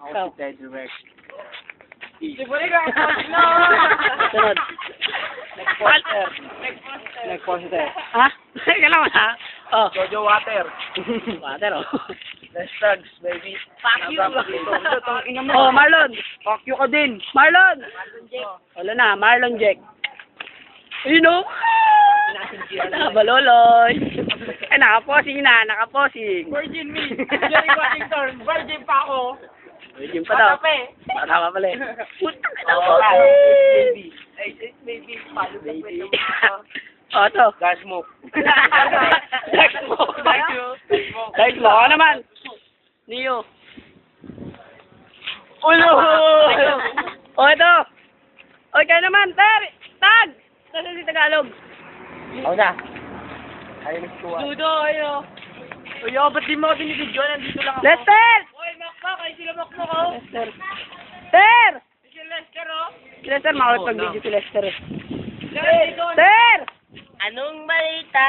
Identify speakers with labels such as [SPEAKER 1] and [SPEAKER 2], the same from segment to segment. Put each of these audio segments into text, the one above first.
[SPEAKER 1] Ako si Ted Rex.
[SPEAKER 2] Sibuli ka! No!
[SPEAKER 1] Sunod. Next poster. Next poster.
[SPEAKER 3] Ha? Teka lang ha? Oh.
[SPEAKER 1] Jojo Water.
[SPEAKER 3] Water oh.
[SPEAKER 1] Let's drugs, baby.
[SPEAKER 3] Fuck you.
[SPEAKER 1] Oh,
[SPEAKER 3] Oh, Marlon.
[SPEAKER 1] fuck you ka din.
[SPEAKER 3] Marlon. Wala na, Marlon Jack. You know? Baloloy. Ay, nakaposing na, nakaposing.
[SPEAKER 2] Virgin me! Jerry Washington! Virgin pa ako!
[SPEAKER 3] Virgin pa daw.
[SPEAKER 2] Patape!
[SPEAKER 3] Bata pa pala eh. Putang ina mo.
[SPEAKER 1] Baby. Hey, baby. Palo sa
[SPEAKER 3] Baby.
[SPEAKER 1] kwento.
[SPEAKER 3] Oh, to.
[SPEAKER 1] Gas smoke.
[SPEAKER 3] Sex mo. Sex mo. Ako naman. Neo.
[SPEAKER 1] Ulo!
[SPEAKER 3] Oh, ito. Okay naman, Ter. Tag. Kasi si Tagalog.
[SPEAKER 1] Ako na. Ayun na si
[SPEAKER 2] Dudo, ayo! Uy, ba't di mo ako binibidyo? Nandito lang ako.
[SPEAKER 3] Lester.
[SPEAKER 2] Uy, Makmak! Ay, sila Makmak oh!
[SPEAKER 3] Lester. Ter.
[SPEAKER 2] Si Lester oh!
[SPEAKER 3] Si Lester, makawit pag-video si Lester eh.
[SPEAKER 2] Lester!
[SPEAKER 3] Ter.
[SPEAKER 2] Anong balita?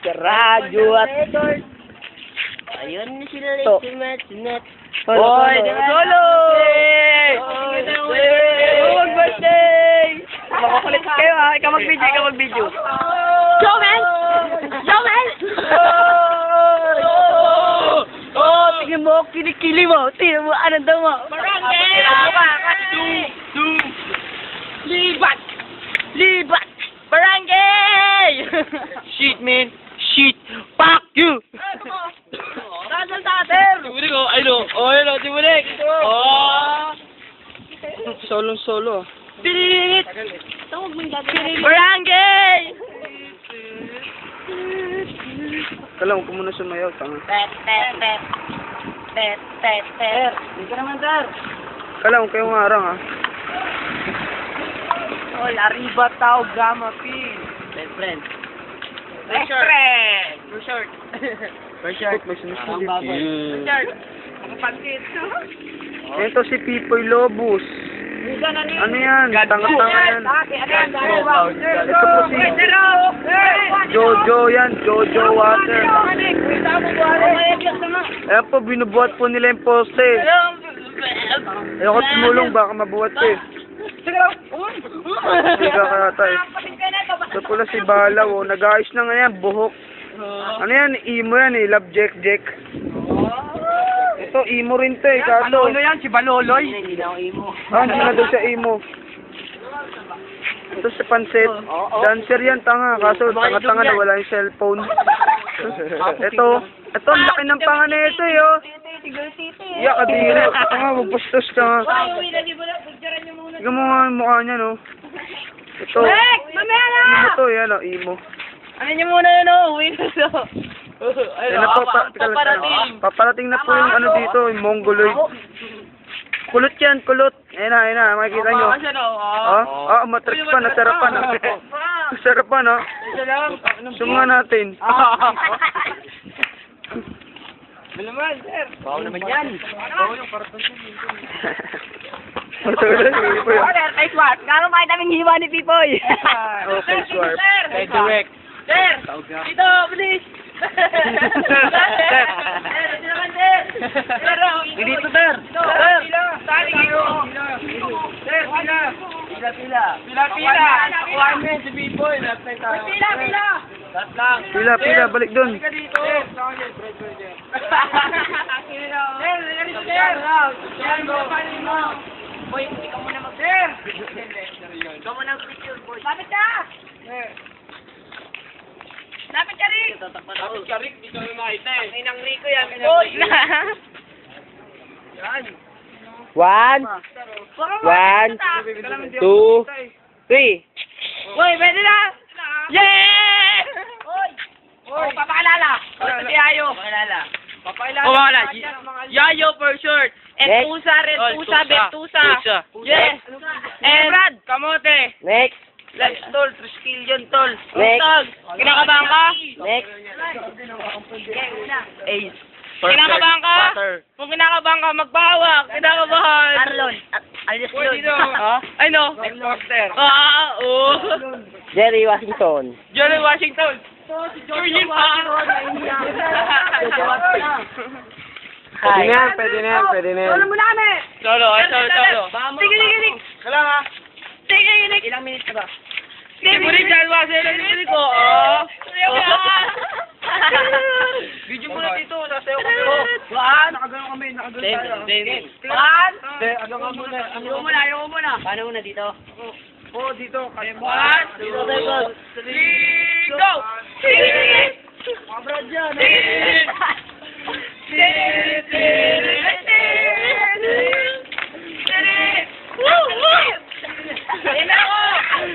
[SPEAKER 3] Sa radyo at...
[SPEAKER 2] Ayun na sila
[SPEAKER 3] To.
[SPEAKER 2] Matnet.
[SPEAKER 3] Hoy, solo! Mag-birthday! Makakulit kayo ha, ikaw mag-video, ikaw mag-video.
[SPEAKER 2] Joel! Joel!
[SPEAKER 3] Oh, tingnan mo, kinikili mo, tingnan mo, anong daw mo?
[SPEAKER 2] Barangay! Libat! Libat! Barangay!
[SPEAKER 3] Shit, man. Shit. Fuck you.
[SPEAKER 2] Nasaan tater?
[SPEAKER 3] Tiburik ko. Ayun o. Oh, ayun o. Tiburik. Oh. Solo.
[SPEAKER 2] Bilit! Barangay!
[SPEAKER 3] Kala mo muna sumayaw, tanga.
[SPEAKER 2] Pet.
[SPEAKER 3] Hindi ka naman, sir. Kala mo kayo marang, ha?
[SPEAKER 2] Hoy, arriba tao, gamma P.
[SPEAKER 3] Best friend.
[SPEAKER 2] Best friend! Too short.
[SPEAKER 3] May sinusulit.
[SPEAKER 2] Short. Kapatid.
[SPEAKER 3] Ito si Pipoy Lobos. Ano yan? Tanga-tanga yan. Ito po si Jojo yan. Jojo Water. Ayan po, binubuhat po nila yung poste. Ayoko tumulong, baka mabuhat ko eh. Hindi ka kata eh. Ito pala si Balaw, oh. Nag-aayos na nga yan, buhok. Ano yan? Imo yan eh, Love Jack. Ito, imo rin to eh, kaso.
[SPEAKER 2] Ano yan? Si Baloloy?
[SPEAKER 3] Hindi na daw siya imo. Ito si Pansit. Dancer yan, tanga. Kaso tanga-tanga na wala yung cellphone. Ito, ang laki ng panga na ito eh, oh. Iyak, adira. Tanga, magpastos ka nga. Tignan mo nga yung mukha niya, no. Ito.
[SPEAKER 2] Mamaya na!
[SPEAKER 3] Imo to, yan, oh, imo.
[SPEAKER 2] Ano niyo muna yun, oh? Uwi na so.
[SPEAKER 3] Yan na po, paparating na po yung ano dito, yung Mongoloid. Kulot yan, kulot. Ayan na, makikita nyo. Matrix pa, nasarapan. Nasarapan, ha? Sumunga natin.
[SPEAKER 2] Ano naman, sir?
[SPEAKER 1] Bawal naman yan.
[SPEAKER 3] Face swap. Kano ba naming hiwa ni Pipoy?
[SPEAKER 1] Face swap.
[SPEAKER 2] Ted Rex. Sir! Dito, bilis!
[SPEAKER 3] Dito, sir.
[SPEAKER 2] Sali kayo! Sir, pila! Pila! Nakuha mo yun si Pipoy. Pila!
[SPEAKER 3] Pila, balik dun.
[SPEAKER 2] Halika dito! Sir, halika dito, sir! Sir, papanin mo! Boy, hindi ka muna mag-sir! Ikaw muna mag-picture, boy. Lapit ka! Lapit ka, Rick! Lapit ka, Rick. Di ka makita eh. Ang inang Rico yan. Boy! Yan.
[SPEAKER 3] 1, 2, 3.
[SPEAKER 2] Boy, pwede na! Yeah! Boy! Papakilala! Si Yayo! Papakilala! Yayo for short! And
[SPEAKER 3] Next.
[SPEAKER 2] Tusa, Red Tusa, Bentusa! Yes! And Brad! Kamote!
[SPEAKER 3] Next.
[SPEAKER 2] Let's tol, Triskillion tol!
[SPEAKER 3] Next.
[SPEAKER 2] Tol! Kinakabahan ka?
[SPEAKER 3] Next.
[SPEAKER 2] Ace! Kinakabahan ka? Kung kinakabahan ka, magbawak! Kinakabahan!
[SPEAKER 3] Arlon. Alias
[SPEAKER 2] Boy, dito! Ay no! Next poster! Oo!
[SPEAKER 3] Jerry Washington.
[SPEAKER 2] Jerry Washington! Virgin pa!
[SPEAKER 3] Pwede na yan, pwede na yan, pwede na yan.
[SPEAKER 2] Solo muna kami.
[SPEAKER 1] Solo, solo.
[SPEAKER 2] Sige, sige, sige.
[SPEAKER 1] Wala nga.
[SPEAKER 2] Sige, sige.
[SPEAKER 1] Ilang minutes ka ba?
[SPEAKER 2] Sige,
[SPEAKER 1] Hindi mo rin dahil wasa yung nagsimulit ko. Video mo na dito, nasayaw kami. Nakagano kami, nakagano tayo.
[SPEAKER 2] One.
[SPEAKER 1] Ano nga muna?
[SPEAKER 2] Ayaw mo muna.
[SPEAKER 1] Paano muna dito? Oo, dito. Kaya mo.
[SPEAKER 2] 1, 2, 3, go! Sige, sige.
[SPEAKER 1] Mga brad yan.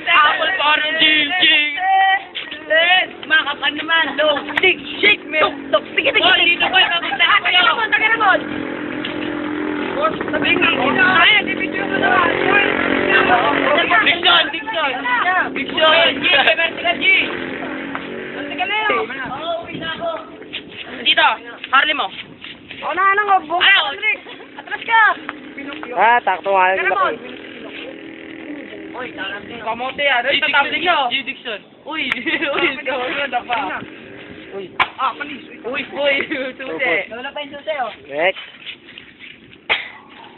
[SPEAKER 2] Apple parang jing. Makapan naman. Low. Shake. Tuk. Sige. Dito ko. Taga na mo. Sabi nga. Ay, di-video mo naman. Dixon. G. Vertical G. Vertical Leo. Uwi na ako. Dito. Harley mo. Ako na lang. Atras ka.
[SPEAKER 3] Takto nga lang laki.
[SPEAKER 1] Kamote yan. Ay, tatabling nyo.
[SPEAKER 2] G. Dixon.
[SPEAKER 1] Uy, gawin pa. Uy. Palis. Uy, susi.
[SPEAKER 2] Wala pa yung susi, oh.
[SPEAKER 3] Next.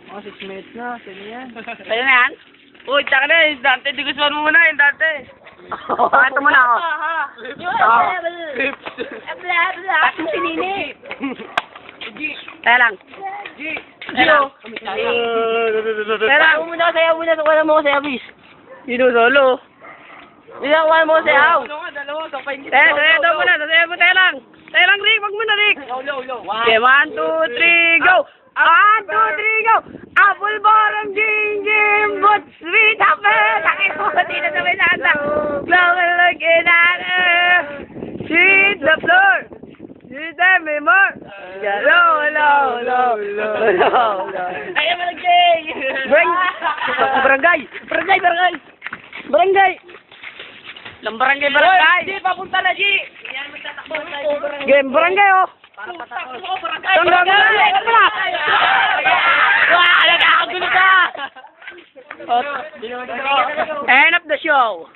[SPEAKER 1] 6 minutes na. Sino yan?
[SPEAKER 2] Sa'yo na yan? Uy, taka na. Yung Dante. Di gusto mo muna yung Dante.
[SPEAKER 3] Ito muna ako.
[SPEAKER 2] At mo si Nini. Kaya lang.
[SPEAKER 3] Sayaw muna. Wala mo ko sayaw, please. Sino solo? Wala mo ko sayaw.
[SPEAKER 1] Dalawa.
[SPEAKER 3] Sayaw mo, tayo lang. Tayo lang, Rick. Wag mo na, Rick. Okay, 1, 2, 3, go. 1, 2, 3, go. Apple bottom, jing, but sweet apple. Takit mo, dito sa may lasa. Glowing like an anna. Sweet the floor. Sweet me more. Low.
[SPEAKER 2] Ayaw mo lang, Jay.
[SPEAKER 3] Barangay.
[SPEAKER 2] Barangay. Di, papunta na, G. Yan, magtatakbo.
[SPEAKER 3] Game, barangay, oh.
[SPEAKER 2] Barangay.
[SPEAKER 3] Nagkakagulo ka! End of the show.